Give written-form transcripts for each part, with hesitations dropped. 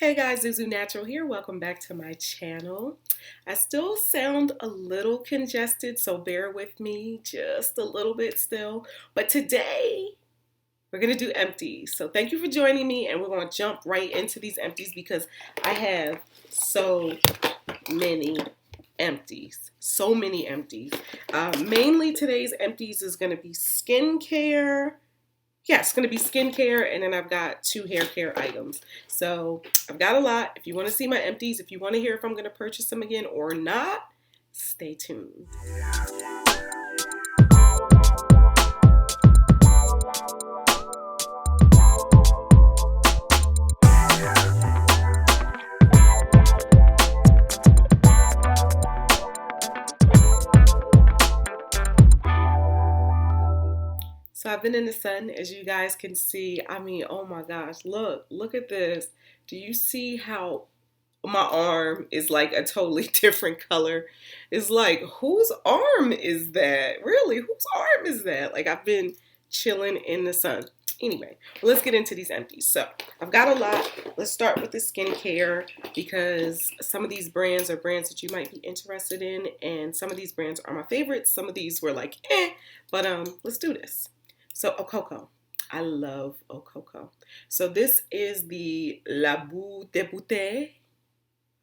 Hey guys, Zuzunatural here. Welcome back to my channel. I still sound a little congested, so bear with me just a little bit still. But today, we're going to do empties. So thank you for joining me, and we're going to jump right into these empties because I have so many empties. So many empties. Mainly today's empties is going to be skincare. Yeah, it's going to be skincare, and then I've got 2 hair care items. So I've got a lot. If you want to see my empties, if you want to hear if I'm going to purchase them again or not, stay tuned. So I've been in the sun, as you guys can see. I mean, oh my gosh, look at this. Do you see how my arm is like a totally different color? It's like, whose arm is that? Really, whose arm is that? Like, I've been chilling in the sun. Anyway, let's get into these empties. So I've got a lot. Let's start with the skincare because some of these brands are brands that you might be interested in, and some of these brands are my favorites. Some of these were like, but let's do this. So Okoko. I love Okoko. So this is the La Boue de Bouteille.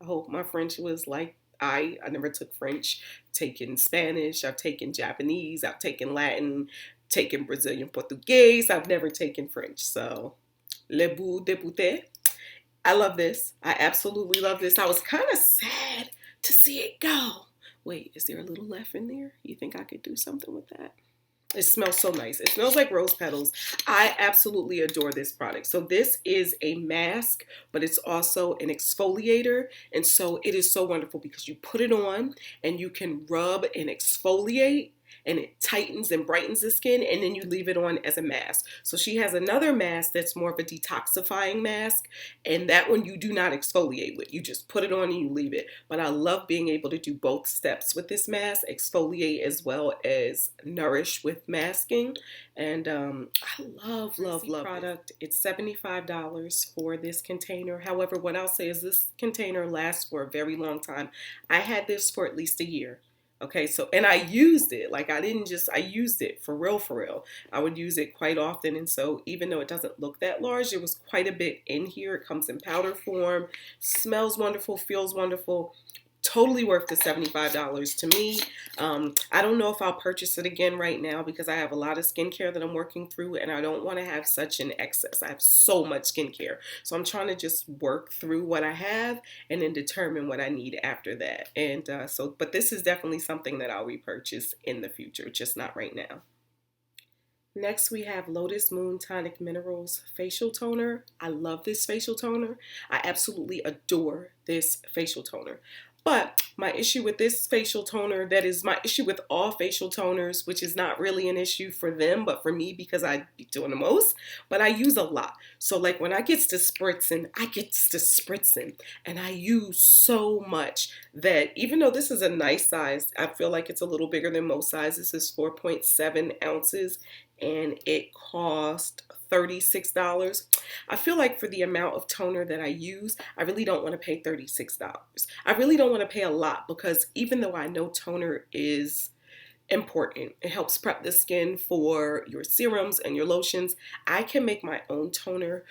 I hope my French was like I never took French. I've taken Spanish. I've taken Japanese. I've taken Latin. Taken Brazilian Portuguese. I've never taken French. So La Boue de Bouteille. I love this. I absolutely love this. I was kind of sad to see it go. Wait, is there a little left in there? You think I could do something with that? It smells so nice. It smells like rose petals. I absolutely adore this product. So this is a mask, but it's also an exfoliator. And so it is so wonderful because you put it on and you can rub and exfoliate, and it tightens and brightens the skin, and then you leave it on as a mask. So she has another mask that's more of a detoxifying mask, and that one you do not exfoliate with. You just put it on and you leave it. But I love being able to do both steps with this mask, exfoliate as well as nourish with masking. And I love product. It's $75 for this container. However, what I'll say is this container lasts for a very long time. I had this for at least a year. Okay, so, and I used it, like I used it for real. I would use it quite often, and so even though it doesn't look that large, there was quite a bit in here. It comes in powder form, smells wonderful, feels wonderful. Totally worth the $75 to me. I don't know if I'll purchase it again right now because I have a lot of skincare that I'm working through, and I don't want to have such an excess. I have so much skincare. So I'm trying to just work through what I have and then determine what I need after that. And but this is definitely something that I'll repurchase in the future, just not right now. Next, we have Lotus Moon Tonic Minerals Facial Toner. I love this facial toner. I absolutely adore this facial toner. But my issue with this facial toner, that is my issue with all facial toners, which is not really an issue for them, but for me because I be doing the most, but I use a lot. So like when I gets to spritzing, and I use so much that even though this is a nice size, I feel like it's a little bigger than most sizes. It's 4.7 ounces and it cost $36. I feel like for the amount of toner that I use, I really don't want to pay $36. I really don't want to pay a lot because even though I know toner is important, it helps prep the skin for your serums and your lotions, I can make my own toner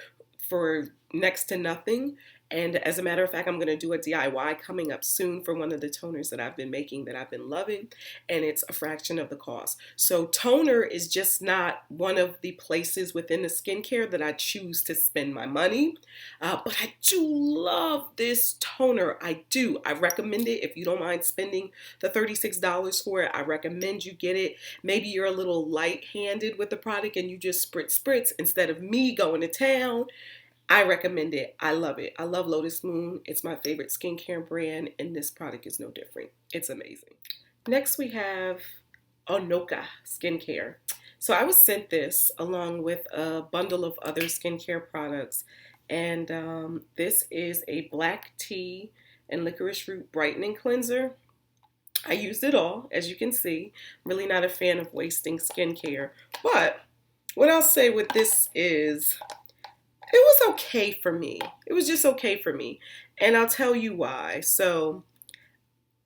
for next to nothing. And as a matter of fact, I'm going to do a DIY coming up soon for one of the toners that I've been making that I've been loving, and it's a fraction of the cost. So toner is just not one of the places within the skincare that I choose to spend my money, but I do love this toner. I do. I recommend it. If you don't mind spending the $36 for it, I recommend you get it. Maybe you're a little light-handed with the product and you just spritz instead of me going to town. I recommend it. I love it. I love Lotus Moon. It's my favorite skincare brand, and this product is no different. It's amazing. Next, we have Onoka Skincare. So I was sent this along with a bundle of other skincare products, and this is a black tea and licorice root brightening cleanser. I used it all, as you can see. I'm really not a fan of wasting skincare, but what I'll say with this is It was okay for me. It was just okay for me. And I'll tell you why. So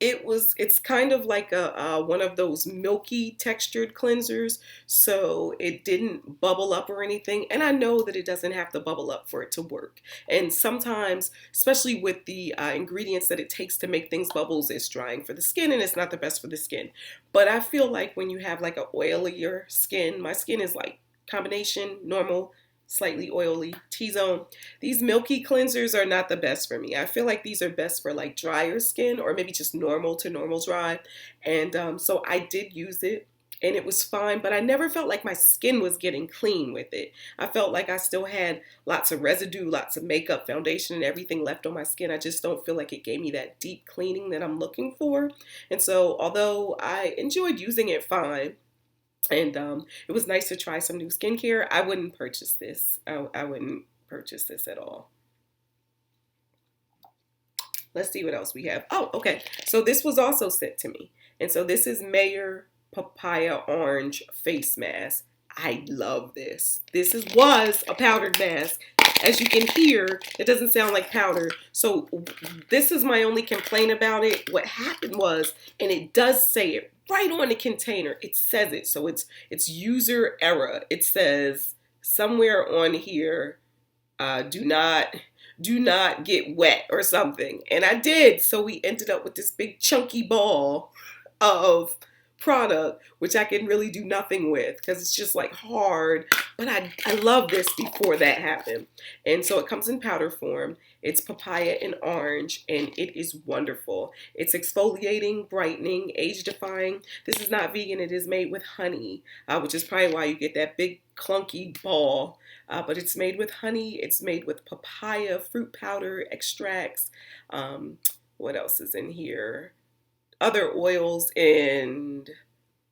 it's kind of like a one of those milky textured cleansers, so it didn't bubble up or anything, and I know that it doesn't have to bubble up for it to work. And sometimes, especially with the ingredients that it takes to make things bubbles, it's drying for the skin and it's not the best for the skin. But I feel like when you have like a oilier skin, my skin is like combination normal, slightly oily, T-zone. These milky cleansers are not the best for me. I feel like these are best for like drier skin or maybe just normal to normal dry. And so I did use it and it was fine, but I never felt like my skin was getting clean with it. I felt like I still had lots of residue, lots of makeup, foundation, and everything left on my skin. I just don't feel like it gave me that deep cleaning that I'm looking for. And so although I enjoyed using it fine, and it was nice to try some new skincare, I wouldn't purchase this. I wouldn't purchase this at all. Let's see what else we have. Oh, okay. So this was also sent to me. And so this is Mayor Papaya Orange Face Mask. I love this. Was a powdered mask. As you can hear, it doesn't sound like powder. So this is my only complaint about it. What happened was, and it does say it right on the container, it says it. So it's user error. It says somewhere on here, do not get wet or something. And I did. So we ended up with this big chunky ball of product, which I can really do nothing with because it's just like hard. But I love this before that happened. And so it comes in powder form. It's papaya and orange, and it is wonderful. It's exfoliating, brightening, age defying. This is not vegan. It is made with honey, which is probably why you get that big clunky ball. But it's made with honey. It's made with papaya, fruit powder, extracts. What else is in here? Other oils and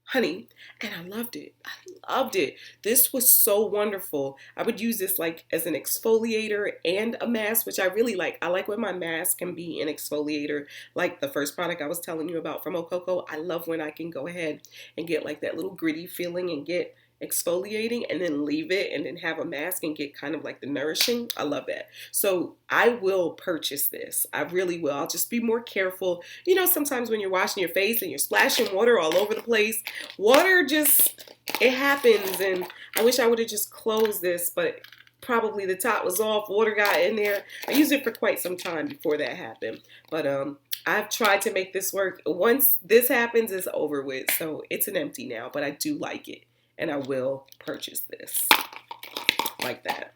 honey, and I loved it. I loved it. This was so wonderful. I would use this like as an exfoliator and a mask, which I really like. I like when my mask can be an exfoliator, like the first product I was telling you about from Ococo. I love when I can go ahead and get like that little gritty feeling and get exfoliating and then leave it and then have a mask and get kind of like the nourishing. I love that. So I will purchase this. I really will. I'll just be more careful. You know, sometimes when you're washing your face and you're splashing water all over the place, water just, it happens. And I wish I would have just closed this, but probably the top was off. Water got in there. I used it for quite some time before that happened. But I've tried to make this work. Once this happens, it's over with. So it's an empty now, but I do like it. And I will purchase this like that.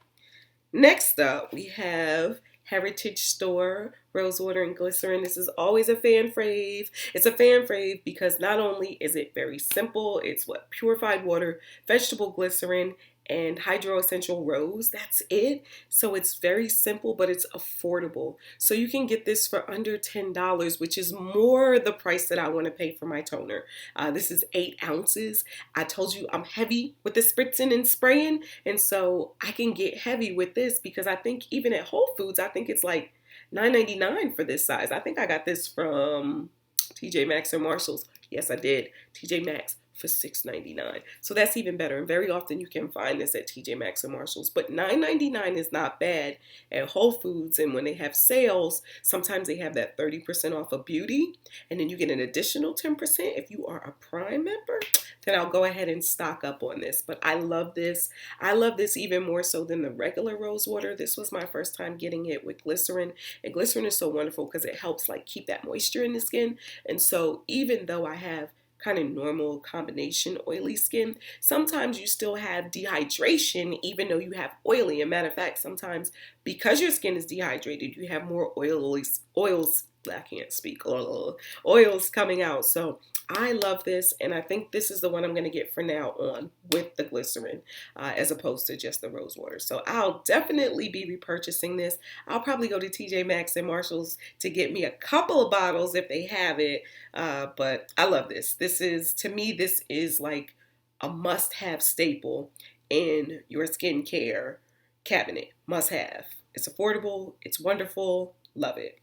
Next up, we have Heritage Store Rose Water and Glycerin. This is always a fan fave. It's a fan fave because not only is it very simple, it's what? Purified water, vegetable glycerin, and hydro essential rose. That's it. So it's very simple, but it's affordable. So you can get this for under $10, which is more the price that I want to pay for my toner. This is 8 ounces. I told you I'm heavy with the spritzing and spraying, and so I can get heavy with this because I think even at Whole Foods, I think it's like $9.99 for this size. I think I got this from TJ Maxx or Marshalls. Yes, I did. TJ Maxx for $6.99. So that's even better. And very often you can find this at TJ Maxx or Marshalls. But $9.99 is not bad at Whole Foods. And when they have sales, sometimes they have that 30% off of beauty. And then you get an additional 10% if you are a Prime member. Then I'll go ahead and stock up on this. But I love this. I love this even more so than the regular rose water. This was my first time getting it with glycerin. And glycerin is so wonderful because it helps like keep that moisture in the skin. And so even though I have kind of normal combination oily skin, sometimes you still have dehydration even though you have oily. As a matter of fact, sometimes because your skin is dehydrated, you have more oils. I can't speak. Oils coming out. So I love this, and I think this is the one I'm going to get for now on with the glycerin as opposed to just the rose water. So I'll definitely be repurchasing this. I'll probably go to TJ Maxx and Marshalls to get me a couple of bottles if they have it, but I love this. To me, this is like a must-have staple in your skincare cabinet. Must have. It's affordable. It's wonderful. Love it.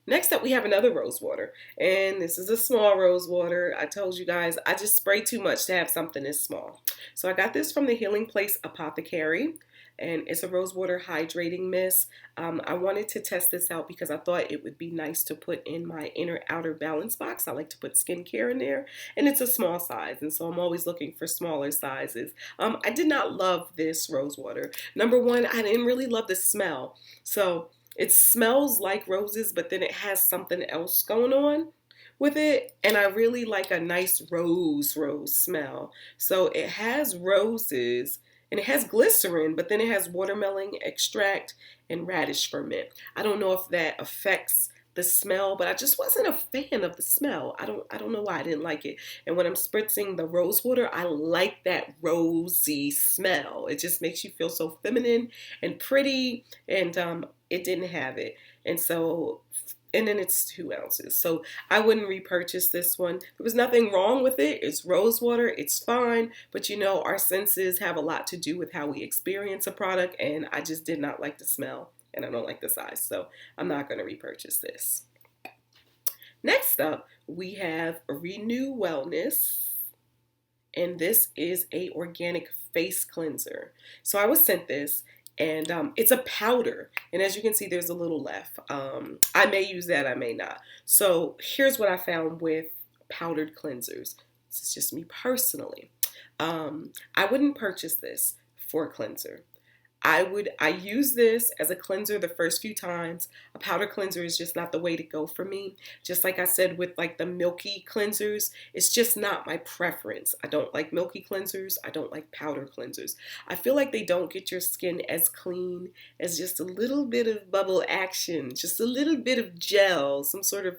Next up, we have another rose water, and this is a small rose water. I told you guys, I just spray too much to have something this small. So I got this from the Healing Place Apothecary. and it's a rose water hydrating mist. I wanted to test this out because I thought it would be nice to put in my inner outer balance box. I like to put skincare in there, and it's a small size, and so I'm always looking for smaller sizes. I did not love this rose water. Number one, I didn't really love the smell. So it smells like roses, but then it has something else going on with it, and I really like a nice rose smell. So it has roses and it has glycerin, but then it has watermelon extract and radish ferment. I don't know if that affects the smell, but I just wasn't a fan of the smell. I don't know why I didn't like it. And when I'm spritzing the rose water, I like that rosy smell. It just makes you feel so feminine and pretty, and it didn't have it. And so, and then it's 2 ounces. So I wouldn't repurchase this one. There was nothing wrong with it. It's rose water. It's fine. But you know, our senses have a lot to do with how we experience a product. And I just did not like the smell. And I don't like the size. So I'm not going to repurchase this. Next up, we have Renew Wellness. And this is a organic face cleanser. So I was sent this. And it's a powder. And as you can see, there's a little left. I may use that, I may not. So here's what I found with powdered cleansers. This is just me personally. I wouldn't purchase this for a cleanser. I use this as a cleanser the first few times. A powder cleanser is just not the way to go for me. Just like I said with like the milky cleansers, it's just not my preference. I don't like milky cleansers. I don't like powder cleansers. I feel like they don't get your skin as clean as just a little bit of bubble action, just a little bit of gel, some sort of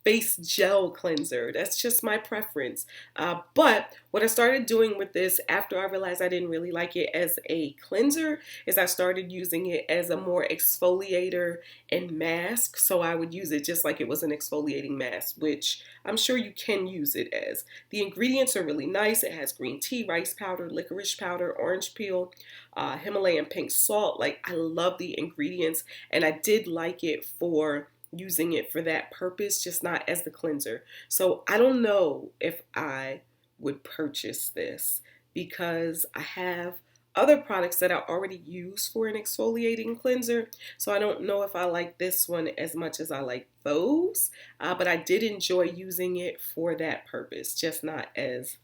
face gel cleanser. That's just my preference. But what I started doing with this after I realized I didn't really like it as a cleanser is I started using it as a more exfoliator and mask. So I would use it just like it was an exfoliating mask, which I'm sure you can use it as. The ingredients are really nice. It has green tea, rice powder, licorice powder, orange peel, Himalayan pink salt. Like, I love the ingredients, and I did like it for using it for that purpose, just not as the cleanser. So I don't know if I would purchase this because I have other products that I already use for an exfoliating cleanser. So I don't know if I like this one as much as I like those, but I did enjoy using it for that purpose, just not as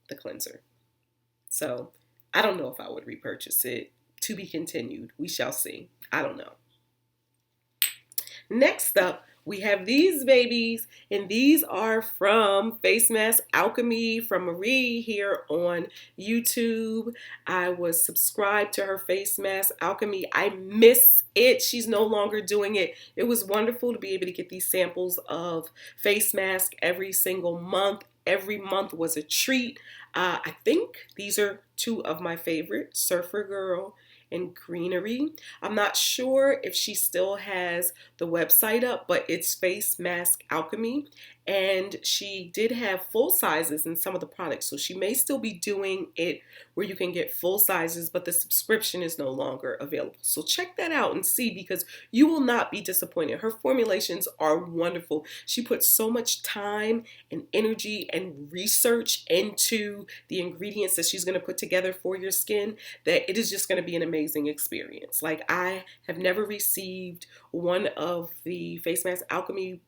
the cleanser. So I don't know if I would repurchase it. To be continued. We shall see. I don't know. Next up, we have these babies, and these are from Facemask Alchemy from Marie here on YouTube. I was subscribed to her Facemask Alchemy. I miss it. She's no longer doing it. It was wonderful to be able to get these samples of face mask every single month. Every month was a treat. I think these are 2 of my favorites, Surfer Girl and Greenery. I'm not sure if she still has the website up, but it's Facemask Alchemy, and she did have full sizes in some of the products, so she may still be doing it where you can get full sizes, but the subscription is no longer available. So check that out and see, because you will not be disappointed. Her formulations are wonderful. She puts so much time and energy and research into the ingredients that she's going to put together for your skin that it is just going to be an amazing experience. Like, I have never received one of the Facemask Alchemy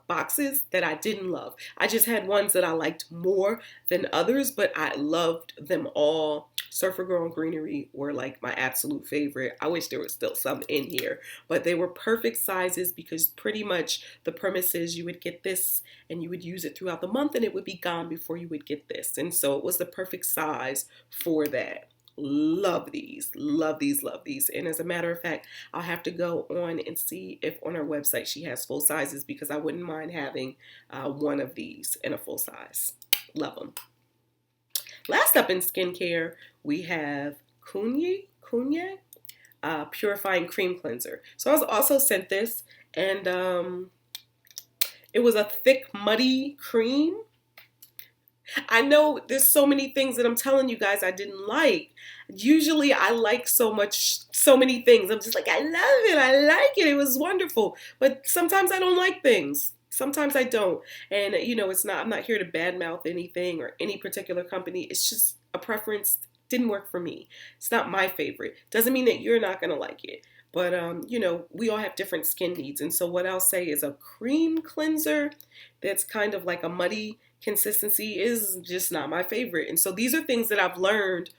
boxes that I didn't love. I just had ones that I liked more than others, but I loved them all. Surfer Girl and Greenery were like my absolute favorite. I wish there was still some in here, but they were perfect sizes because pretty much the premise is you would get this and you would use it throughout the month and it would be gone before you would get this. And so it was the perfect size for that. Love these, love these, love these. And as a matter of fact, I'll have to go on and see if on her website she has full sizes, because I wouldn't mind having one of these in a full size. Love them. Last up in skincare, we have Cognac Purifying Cream Cleanser. So I was also sent this, and it was a thick, muddy cream. I know there's so many things that I'm telling you guys I didn't like. Usually I like so many things. I'm just like, I love it. I like it. It was wonderful. But sometimes I don't like things. Sometimes I don't. And I'm not here to badmouth anything or any particular company. It's just a preference didn't work for me. It's not my favorite. Doesn't mean that you're not going to like it. But, you know, we all have different skin needs. And so what I'll say is a cream cleanser that's kind of like a muddy consistency is just not my favorite. And so these are things that I've learned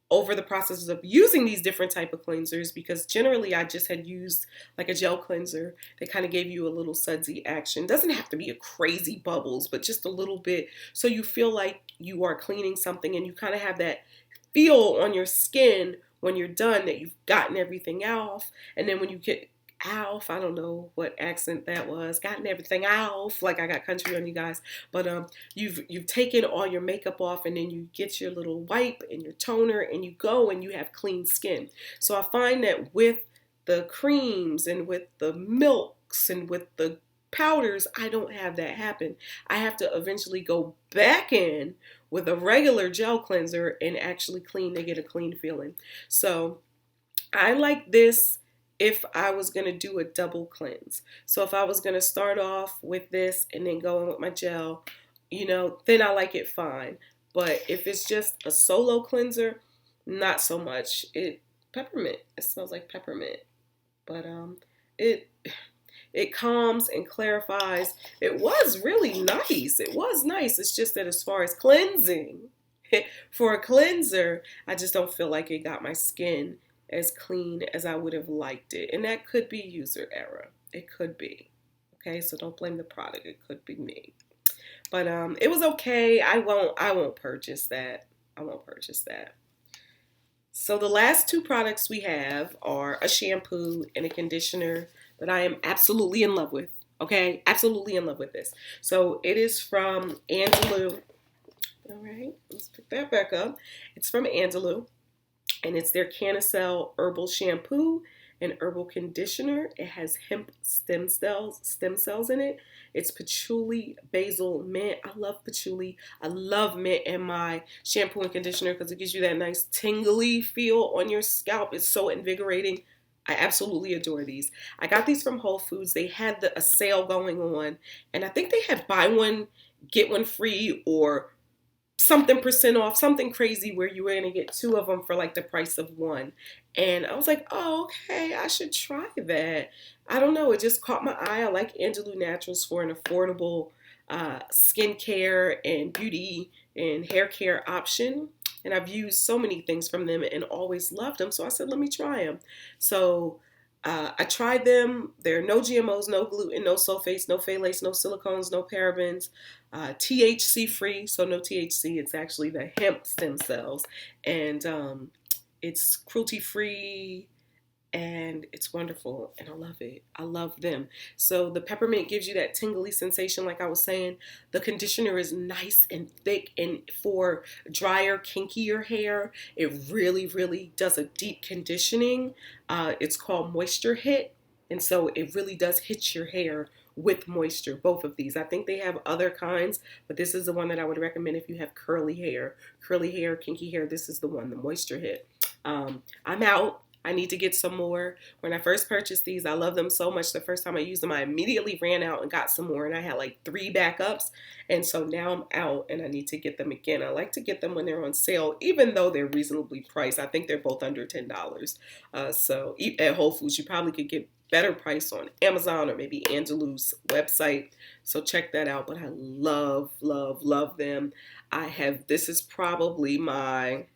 over the process of using these different type of cleansers, because generally I just had used like a gel cleanser that kind of gave you a little sudsy action. Doesn't have to be a crazy bubbles, but just a little bit, so you feel like you are cleaning something and you kind of have that feel on your skin when you're done that you've gotten everything off. And then when you get off, I don't know what accent that was, gotten everything off, like I got country on you guys, but you've taken all your makeup off, and then you get your little wipe and your toner and you go and you have clean skin. So I find that with the creams and with the milks and with the powders, I don't have that happen. I have to eventually go back in with a regular gel cleanser and actually clean to get a clean feeling. So I like this if I was going to do a double cleanse. So if I was going to start off with this and then go in with my gel, you know, then I like it fine. But if it's just a solo cleanser, not so much. Peppermint. It smells like peppermint. But it calms and clarifies. It was really nice. It was nice. It's just that as far as cleansing, for a cleanser, I just don't feel like it got my skin as clean as I would have liked it. And that could be user error. It could be. Okay, so don't blame the product. It could be me. But it was okay. I won't purchase that. I won't purchase that. So the last two products we have are a shampoo and a conditioner that I am absolutely in love with. Okay, absolutely in love with this. So it is from Andalou. All right, let's pick that back up. It's from Andalou, and it's their Canicel herbal shampoo and herbal conditioner. It has hemp stem cells in it. It's patchouli, basil, mint. I love patchouli. I love mint in my shampoo and conditioner because it gives you that nice tingly feel on your scalp. It's so invigorating. I absolutely adore these. I got these from Whole Foods. They had a sale going on, and I think they had buy one, get one free, or something percent off, something crazy where you were going to get two of them for like the price of one. And I was like, oh, okay, I should try that. I don't know. It just caught my eye. I like Zuzunatural for an affordable skincare and beauty and hair care option. And I've used so many things from them and always loved them. So I said, let me try them. So I tried them. There are no GMOs, no gluten, no sulfates, no phthalates, no silicones, no parabens, THC free. So no THC. It's actually the hemp stem cells. And it's cruelty free. And it's wonderful, and I love it. I love them. So the peppermint gives you that tingly sensation, like I was saying. The conditioner is nice and thick, and for drier, kinkier hair, it really, really does a deep conditioning. It's called Moisture Hit, and so it really does hit your hair with moisture, both of these. I think they have other kinds, but this is the one that I would recommend if you have curly hair, kinky hair. This is the one, the Moisture Hit. I'm out. I need to get some more. When I first purchased these, I love them so much. The first time I used them, I immediately ran out and got some more, and I had like 3 backups. And so now I'm out and I need to get them again. I like to get them when they're on sale, even though they're reasonably priced. I think they're both under $10. So at Whole Foods, you probably could get better price on Amazon or maybe Angelou's website. So check that out. But I love, love, love them. This is probably my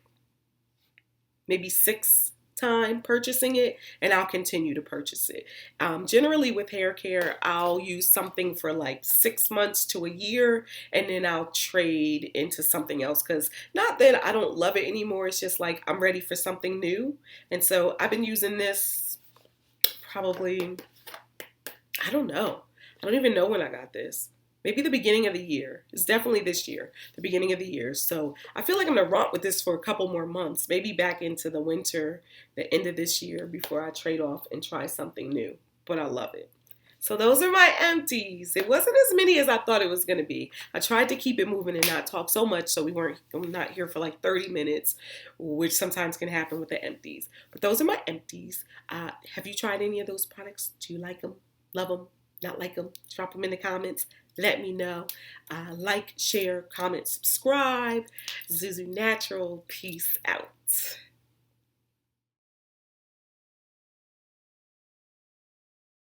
maybe 6th time purchasing it, and I'll continue to purchase it. Generally with hair care, I'll use something for like 6 months to a year, and then I'll trade into something else, because not that I don't love it anymore, it's just like I'm ready for something new. And so I've been using this probably, I don't even know when I got this. Maybe the beginning of the year. It's definitely this year, the beginning of the year. So I feel like I'm going to romp with this for a couple more months, maybe back into the winter, the end of this year, before I trade off and try something new. But I love it. So those are my empties. It wasn't as many as I thought it was going to be. I tried to keep it moving and not talk so much so I'm not here for like 30 minutes, which sometimes can happen with the empties. But those are my empties. Have you tried any of those products? Do you like them? Love them? not like them, drop them in the comments. Let me know. Like, share, comment, subscribe. Zuzunatural. Peace out.